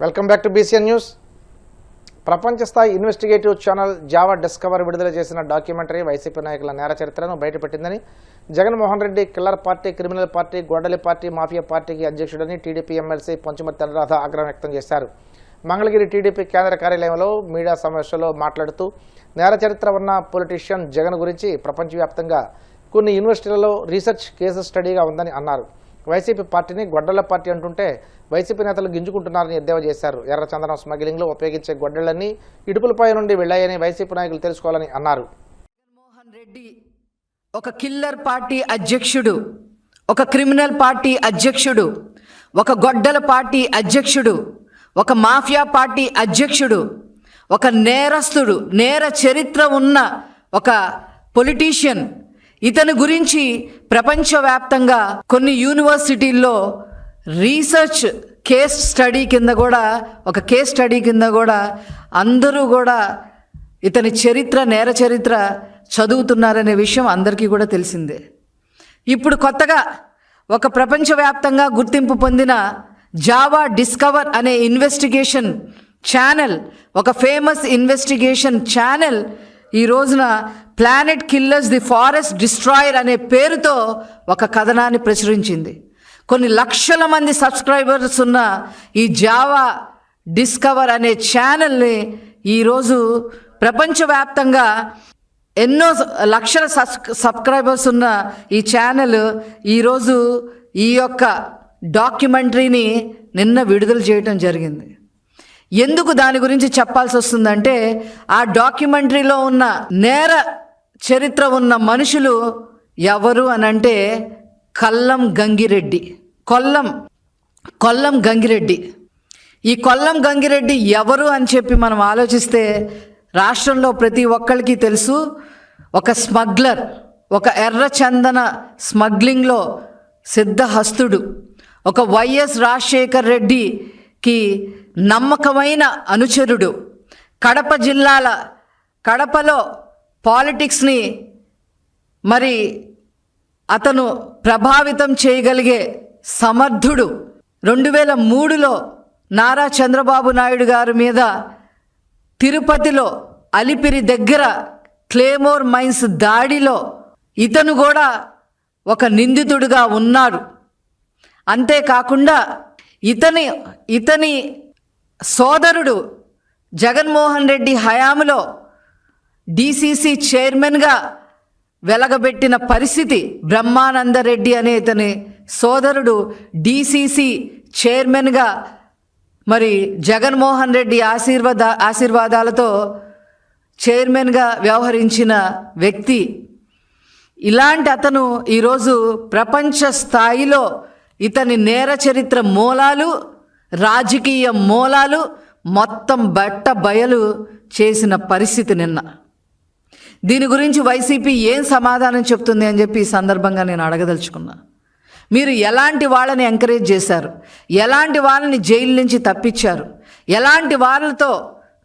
Welcome back to BCN news. ప్రపంచ స్థాయి investigative channel Java discover విడుదల చేసిన డాక్యుమెంటరీ వైసీపీ నాయకుల నేర చరిత్రను బయటపెట్టిందని Jaganmohan Reddy killer party, criminal party, గొడ్డలి పార్టీ, మాఫియా పార్టీకి అధ్యక్షుడని టీడీపీ ఎమ్మెల్సీ పొంచుమర్తి అనురాధ ఆగ్రహం వ్యక్తం చేశారు. మంగళగిరి టీడీపీ కేంద్ర కార్యాలయంలో మీడియా సమావేశంలో మాట్లాడుతూ నేర చరిత్ర ఉన్న పొలిటీషియన్ జగన్ గురించి ప్రపంచవ్యాప్తంగా కొన్ని యూనివర్సిటీలలో రీసెర్చ్ కేసు స్టడీగా ఉందని అన్నారు. వైసీపీ పార్టీని గొడ్డళ్ల పార్టీ అంటుంటే వైసీపీ నేతలు గింజుకుంటున్నారని ఎద్దేవా చేశారు. ఎర్రచందనం స్మగ్లింగ్లో ఉపయోగించే గొడ్డళ్లన్నీ ఇటుపులపై నుండి వెళ్లాయని వైసీపీ నాయకులు తెలుసుకోవాలని అన్నారు. జగన్మోహన్ రెడ్డి ఒక కిల్లర్ పార్టీ అధ్యక్షుడు, ఒక క్రిమినల్ పార్టీ అధ్యక్షుడు, ఒక గొడ్డల పార్టీ అధ్యక్షుడు, ఒక మాఫియా పార్టీ అధ్యక్షుడు, ఒక నేరస్తుడు, నేర చరిత్ర ఉన్న ఒక పొలిటీషియన్. ఇతని గురించి ప్రపంచవ్యాప్తంగా కొన్ని యూనివర్సిటీల్లో రీసెర్చ్ కేస్ స్టడీ కింద కూడా అందరూ కూడా ఇతని చరిత్ర, నేర చరిత్ర చదువుతున్నారనే విషయం అందరికీ కూడా తెలిసిందే. ఇప్పుడు కొత్తగా ఒక ప్రపంచవ్యాప్తంగా గుర్తింపు పొందిన జావా డిస్కవర్ అనే ఇన్వెస్టిగేషన్ ఛానల్, ఒక ఫేమస్ ఇన్వెస్టిగేషన్ ఛానల్ ఈ రోజున planet killers the forest destroyer అనే పేరుతో ఒక కథనాన్ని ప్రచురించింది. కొన్ని లక్షల మంది సబ్స్క్రైబర్స్ ఉన్న ఈ జావా డిస్కవర్ అనే ఛానల్ని ఈరోజు ప్రపంచవ్యాప్తంగా ఎన్నో లక్షల సబ్స్క్రైబర్స్ ఉన్న ఈ ఛానల్ ఈరోజు ఈ యొక్క డాక్యుమెంటరీని నిన్న విడుదల చేయటం జరిగింది. ఎందుకు దాని గురించి చెప్పాల్సి వస్తుందంటే, ఆ డాక్యుమెంటరీలో ఉన్న నేర చరిత్ర ఉన్న మనుషులు ఎవరు అనంటే కొల్లం గంగిరెడ్డి. ఈ కొల్లం గంగిరెడ్డి ఎవరు అని చెప్పి మనం ఆలోచిస్తే రాష్ట్రంలో ప్రతి ఒక్కరికి తెలుసు. ఒక స్మగ్లర్, ఒక ఎర్రచందన స్మగ్లింగ్లో సిద్ధహస్తుడు, ఒక వైఎస్ రాజశేఖర్ రెడ్డికి నమ్మకమైన అనుచరుడు, కడపలో పాలిటిక్స్ని మరి అతను ప్రభావితం చేయగలిగే సమర్థుడు. 2003లో నారా చంద్రబాబు నాయుడు గారి మీద తిరుపతిలో అలిపిరి దగ్గర క్లేమోర్ మైన్స్ దాడిలో ఇతను కూడా ఒక నిందితుడిగా ఉన్నాడు. అంతేకాకుండా ఇతని సోదరుడు జగన్మోహన్ రెడ్డి హయాంలో డిసిసి చైర్మన్గా వెలగబెట్టిన పరిస్థితి. బ్రహ్మానందరెడ్డి అనే ఇతని సోదరుడు డిసిసి చైర్మన్గా మరి జగన్మోహన్ రెడ్డి ఆశీర్వాదాలతో చైర్మన్గా వ్యవహరించిన వ్యక్తి. ఇలాంటి అతను ఈరోజు ప్రపంచ స్థాయిలో ఇతని నేర చరిత్ర మూలాలు, రాజకీయ మూలాలు మొత్తం బయలు చేసిన పరిస్థితి నిన్న. దీని గురించి వైసీపీ ఏం సమాధానం చెప్తుంది అని చెప్పి ఈ సందర్భంగా నేను అడగదలుచుకున్నా. మీరు ఎలాంటి వాళ్ళని ఎంకరేజ్ చేశారు? ఎలాంటి వాళ్ళని జైలు నుంచి తప్పించారు? ఎలాంటి వాళ్ళతో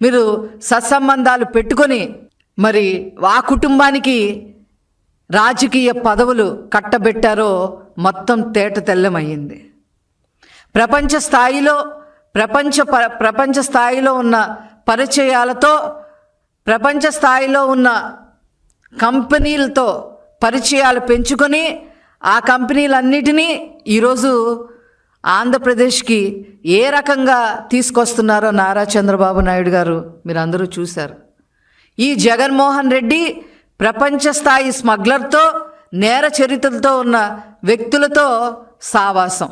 మీరు సత్సంబంధాలు పెట్టుకొని మరి ఆ కుటుంబానికి రాజకీయ పదవులు కట్టబెట్టారో మొత్తం తేట తెల్లమయ్యింది. ప్రపంచ స్థాయిలో ఉన్న పరిచయాలతో, ప్రపంచ స్థాయిలో ఉన్న కంపెనీలతో పరిచయాలు పెంచుకొని ఆ కంపెనీలన్నిటినీ ఈరోజు ఆంధ్రప్రదేశ్కి ఏ రకంగా తీసుకొస్తున్నారో నారా చంద్రబాబు నాయుడు గారు మీరు అందరూ చూశారు. ఈ జగన్మోహన్ రెడ్డి ప్రపంచ స్థాయి స్మగ్లర్తో, నేర చరిత్రతో ఉన్న వ్యక్తులతో సావాసం.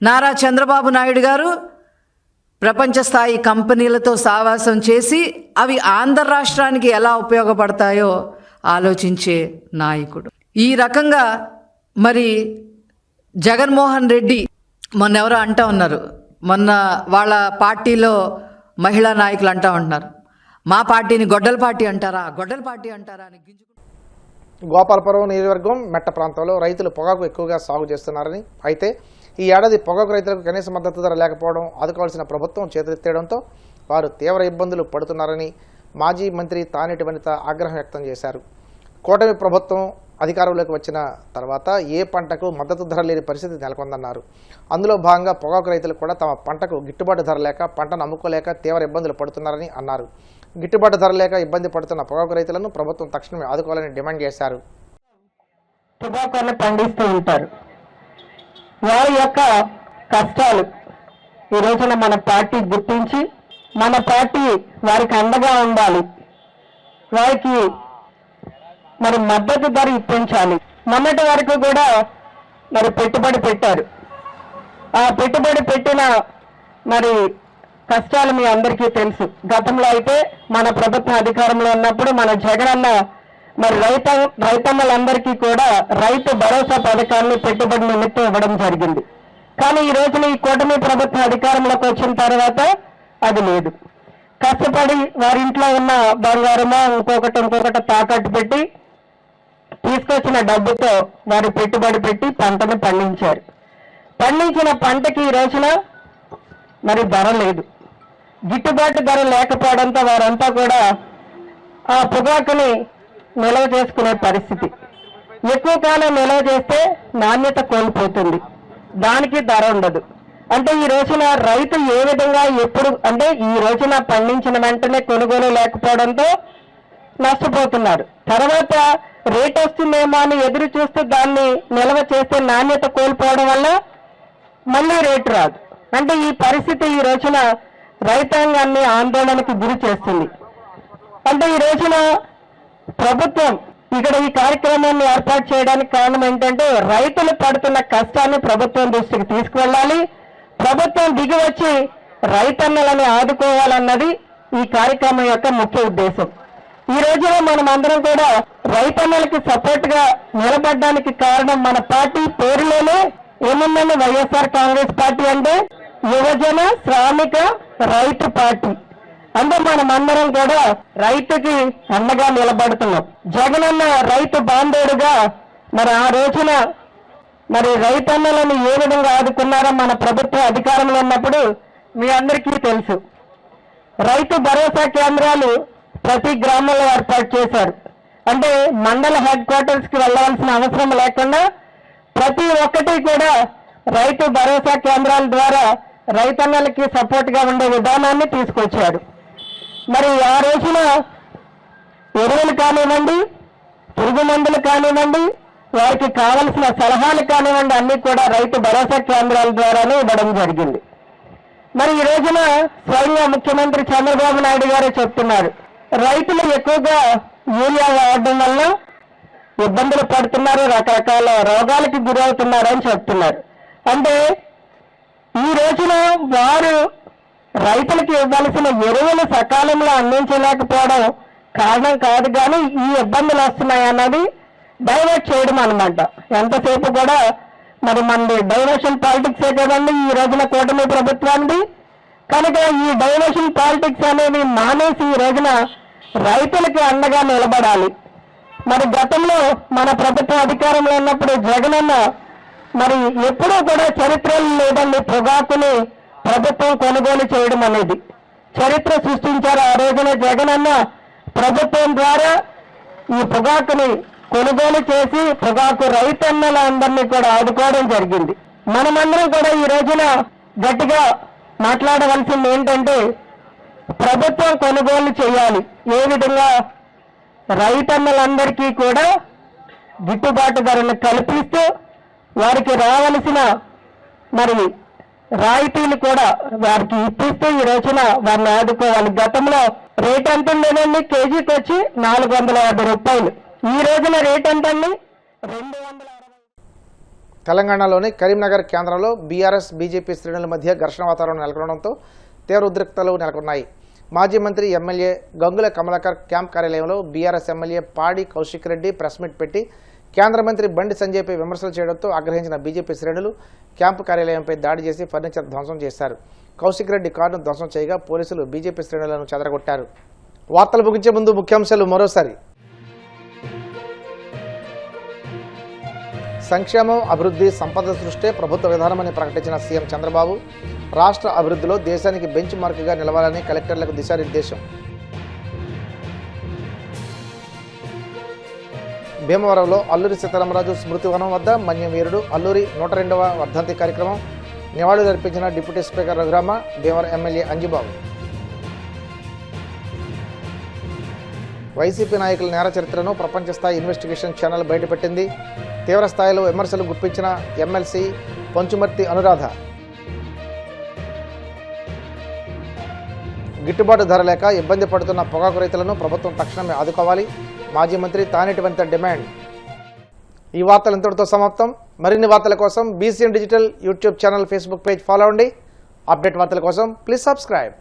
నారా చంద్రబాబు నాయుడు గారు ప్రపంచ స్థాయి కంపెనీలతో సావాసం చేసి అవి ఆంధ్ర రాష్ట్రానికి ఎలా ఉపయోగపడతాయో ఆలోచించే నాయకుడు. ఈ రకంగా మరి జగన్మోహన్ రెడ్డి మొన్న ఎవరో అంటూ ఉన్నారు, మొన్న వాళ్ళ పార్టీలో మహిళా నాయకులు అంటూ ఉంటున్నారు, మా పార్టీని గొడ్డల పార్టీ అంటారా అని గోపాలపురం నియోజకవర్గం మెట్ట ప్రాంతంలో రైతులు పొగాకు ఎక్కువగా సాగు చేస్తున్నారని, అయితే ఈ ఏడాది పొగాకు రైతులకు కనీస మద్దతు ధర లేకపోవడం, ఆదుకోవాల్సిన ప్రభుత్వం చేతులెత్తేయడంతో వారు తీవ్ర ఇబ్బందులు పడుతున్నారని మాజీ మంత్రి తానేటి వనిత ఆగ్రహం వ్యక్తం చేశారు. కూటమి ప్రభుత్వం అధికారంలోకి వచ్చిన తర్వాత ఏ పంటకు మద్దతు ధర లేని పరిస్థితి నెలకొందన్నారు. అందులో భాగంగా పొగాకు రైతులు కూడా తమ పంటకు గిట్టుబాటు ధర లేక పంటను అమ్ముకోలేక తీవ్ర ఇబ్బందులు పడుతున్నారని అన్నారు. గిట్టుబాటు ధర లేక ఇబ్బంది పడుతున్న పొగాకు రైతులను ప్రభుత్వం తక్షణమే ఆదుకోవాలని డిమాండ్ చేశారు. పొగాకును పండిస్తూ ఉంటారు. వారి యొక్క కష్టాలు ఈ రోజున మన పార్టీ గుర్తించి మన పార్టీ వారికి అండగా ఉండాలి, వారికి మరి మద్దతు ధర ఇప్పించాలి. మొన్నటి వరకు కూడా మరి పెట్టుబడి పెట్టారు. ఆ పెట్టుబడి పెట్టిన మరి కష్టాలు మీ అందరికీ తెలుసు. గతంలో అయితే మన ప్రభుత్వం అధికారంలో ఉన్నప్పుడు మన జగనన్న మరి రైతన్నలందరికీ కూడా రైతు భరోసా పథకాన్ని పెట్టుబడి నిమిత్తం ఇవ్వడం జరిగింది. కానీ ఈ రోజున ఈ కూటమి ప్రభుత్వం అధికారంలోకి వచ్చిన తర్వాత అది లేదు. కష్టపడి వారి ఇంట్లో ఉన్న బంగారమో ఇంకొకటి తాకట్టు పెట్టి తీసుకొచ్చిన డబ్బుతో వారు పెట్టుబడి పెట్టి పంటను పండించారు. పండించిన పంటకి ఈ రోజున మరి ధర లేదు. గిట్టుబాటు ధర లేకపోవడంతో వారంతా కూడా ఆ పొగాకుని నిల్వ చేసుకునే పరిస్థితి. ఎక్కువ కాలం నిల్వ చేస్తే నాణ్యత కోల్పోతుంది, దానికి ధర ఉండదు. అంటే ఈ రోజున రైతు ఏ విధంగా ఎప్పుడు అంటే ఈ రోజున పండించిన వెంటనే కొనుగోలు లేకపోవడంతో నష్టపోతున్నారు. తర్వాత రేట్ వస్తుందేమో అని ఎదురు చూస్తూ దాన్ని నిల్వ చేస్తే నాణ్యత కోల్పోవడం వల్ల మళ్ళీ రేటు రాదు. అంటే ఈ పరిస్థితి ఈ రోజున రైతాంగాన్ని ఆందోళనకు గురి చేస్తుంది. అంటే ఈ రోజున ప్రభుత్వం ఇక్కడ ఈ కార్యక్రమాన్ని ఏర్పాటు చేయడానికి కారణం ఏంటంటే రైతులు పడుతున్న కష్టాన్ని ప్రభుత్వం దృష్టికి తీసుకువెళ్ళాలి, ప్రభుత్వం దిగి వచ్చి రైతన్నలను ఆదుకోవాలన్నది ఈ కార్యక్రమం యొక్క ముఖ్య ఉద్దేశం. ఈ రోజున మనం అందరం కూడా రైతన్నలకి సపోర్ట్ గా నిలబడడానికి కారణం మన పార్టీ పేరులోనే ఏముందండి, వైఎస్ఆర్ కాంగ్రెస్ పార్టీ అంటే యువజన శ్రామిక రైతు పార్టీ. అంటే మనం అందరం కూడా రైతుకి అండగా నిలబడుతున్నాం. జగనన్న రైతు బాంధవుడుగా మరి ఆ రోజున మరి రైతన్నలను ఏ విధంగా ఆదుకున్నారో మన ప్రభుత్వం అధికారంలో ఉన్నప్పుడు మీ అందరికీ తెలుసు. రైతు భరోసా కేంద్రాలు ప్రతి గ్రామంలో ఏర్పాటు చేశారు. అంటే మండల హెడ్ క్వార్టర్స్ కి వెళ్లవలసిన అవసరం లేకుండా ప్రతి ఒక్కటి కూడా రైతు భరోసా కేంద్రాల ద్వారా రైతన్నలకి సపోర్ట్ గా ఉండే విధానాన్ని తీసుకొచ్చారు. మరి ఆ రోజున ఎరువులు కానివ్వండి, పురుగు మందులు కానివ్వండి, వారికి కావలసిన సలహాలు కానివ్వండి, అన్ని కూడా రైతు భరోసా కేంద్రాల ద్వారానే ఇవ్వడం జరిగింది. మరి ఈ రోజున స్వయంగా ముఖ్యమంత్రి చంద్రబాబు నాయుడు గారే చెప్తున్నారు, రైతులు ఎక్కువగా యూరియా వాడడం వల్ల ఇబ్బందులు పడుతున్నారు, రకరకాల రోగాలకి గురవుతున్నారని చెప్తున్నారు. అంటే ఈ రోజున వారు రైతులకు ఇవ్వాల్సిన ఎరువులు సకాలంలో అందించలేకపోవడం కారణం కాదు, కానీ ఈ ఇబ్బందులు వస్తున్నాయి అన్నది డైవర్ట్ చేయడం అన్నమాట. ఎంతసేపు కూడా మరి మనది డైవర్షన్ పాలిటిక్సే కదండి ఈ రోజున కూటమి ప్రభుత్వానికి. కనుక ఈ డైవర్షన్ పాలిటిక్స్ అనేవి మానేసి ఈ రోజున రైతులకి అండగా నిలబడాలి. మరి గతంలో మన ప్రభుత్వం అధికారంలో ఉన్నప్పుడు జగనన్న మరి ఎప్పుడూ కూడా చరిత్రలు లేదండి పొగాకుని ప్రభుత్వం కొనుగోలు చేయడం అనేది. చరిత్ర సృష్టించారు ఆ రోజున జగనన్న. ప్రభుత్వం ద్వారా ఈ పొగాకుని కొనుగోలు చేసి పొగాకు రైతన్నల అందరినీ కూడా ఆదుకోవడం జరిగింది. మనమందరం కూడా ఈ రోజున గట్టిగా మాట్లాడవలసింది ఏంటంటే ప్రభుత్వం కొనుగోలు చేయాలి. ఏ విధంగా రైతన్నలందరికీ కూడా గిట్టుబాటు ధరను కల్పిస్తూ వారికి రావలసిన మరి రాయితీలు కూడా వారికి ఇప్పిస్తూ ఈ రోజున వారిని ఆదుకోవాలి. గతంలో రేట్ ఎంత ఉండేదండి, కేజీకి వచ్చి 450 రూపాయలు. ఈ రోజున రేట్ ఎంతండి, 260. తెలంగాణలోని కరీంనగర్ కేంద్రంలో బీఆర్ఎస్ బీజేపీ శ్రేణుల మధ్య ఘర్షణ వాతావరణం నెలకొనడంతో తీవ్ర ఉద్రిక్తలు నెలకొన్నాయి. మాజీ మంత్రి ఎమ్మెల్యే గంగుల కమలాకర్ క్యాంప్ కార్యాలయంలో బీఆర్ఎస్ ఎమ్మెల్యే పాడి కౌశిక్ రెడ్డి ప్రెస్ మీట్ పెట్టి కేంద్ర మంత్రి బండి సంజయ్పై విమర్శలు చేయడంతో ఆగ్రహించిన బీజేపీ శ్రేణులు క్యాంపు కార్యాలయంపై దాడి చేసి ఫర్నిచర్ ధ్వంసం చేశారు. కౌశిక్ రెడ్డి కారును ధ్వంసం చేయగా పోలీసులు బీజేపీ శ్రేణులను చెదరగొట్టారు. వార్తలు ముగించే ముందు ముఖ్యాంశాలు మరోసారి. సంక్షేమం, అభివృద్ధి, సంపద సృష్టే ప్రభుత్వ విధానమని ప్రకటించిన సీఎం చంద్రబాబు రాష్ట్ర అభివృద్ధిలో దేశానికి బెంచ్ మార్క్గా నిలవాలని కలెక్టర్లకు దిశానిర్దేశం. భీమవరంలో అల్లూరి సీతారామరాజు స్మృతి వనం వద్ద మన్యం వీరుడు అల్లూరి 102వ వర్ధంతి కార్యక్రమం నివాళులు అర్పించిన deputy speaker Raghurama, Bhimavaram MLA Anjibabu. YCP నాయకుల నేర చరిత్రను ప్రపంచ స్థాయి ఇన్వెస్టిగేషన్ ఛానల్ బయటపెట్టింది. తీవ్ర స్థాయిలో విమర్శలు గుప్పించిన ఎమ్మెల్సీ పొంచుమర్తి అనురాధ. గిట్టుబాటు ధర లేక ఇబ్బంది పడుతున్న పొగాకు రైతులను ప్రభుత్వం తక్షణమే ఆదుకోవాలి. మాజీ మంత్రి తానేటి వనిత డిమాండ్. ఈ వార్తలు ఇంతటితో సమాప్తం. మరిన్ని వార్తల కోసం BCN digital YouTube channel, Facebook page follow అవ్వండి. అప్డేట్ వార్తల కోసం ప్లీజ్ సబ్స్క్రైబ్.